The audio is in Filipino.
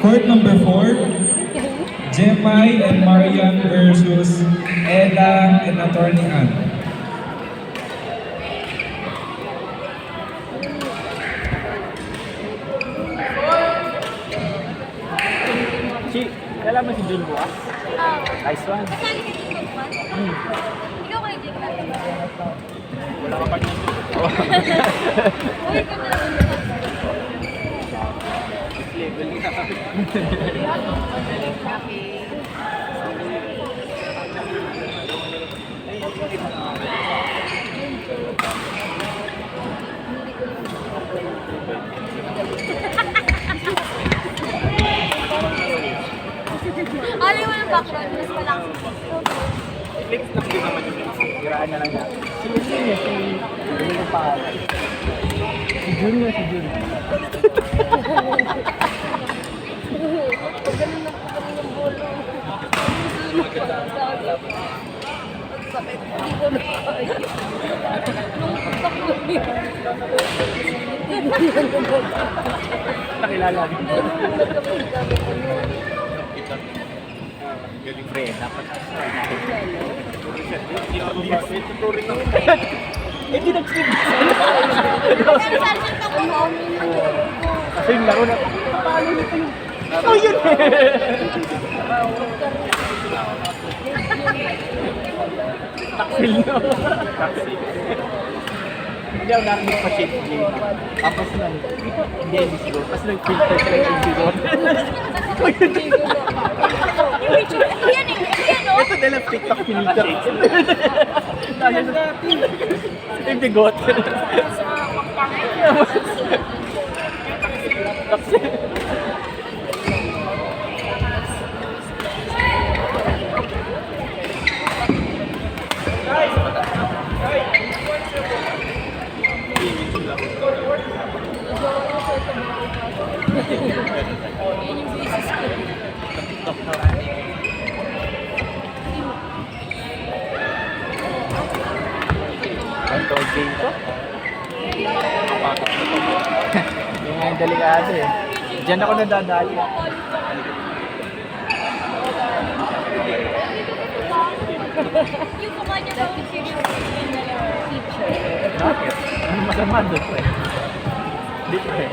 Court number 4, Jemai and Marian versus Ella and Attorney Ann. Kailan mo si Jun bukas? Nice one. Kasali ka dito bukas? Ikaw kay Jake natin. Wala ka pa dito. Uy, ka na lang. Level ka. Alay mo ng background, mas malakas. Flex lang din naman yung hiraan na lang natin. Si ano yung pangalan? Si Jun nga, si Jun. Ganun lang po kami ng bolo. Sakit. Hindi ko na kaya. Nung takbo niya. Nakilala rin. Pre, dapat hindi nag-sleep. Pero sergeant ako mo. Kasi yung laro na paano nito yung oh yun taksil no hindi ako narinig pa shape game tapos na hindi siguro tapos nag-filter sila yung siguro oh yun Yan eh, ito nila TikTok filter yung bigot Ang game ko? Yung delikado eh. Diyan ako nadadali. yung mukha niya daw yung teacher. Bakit? Ano masama doon pre? Hindi pre.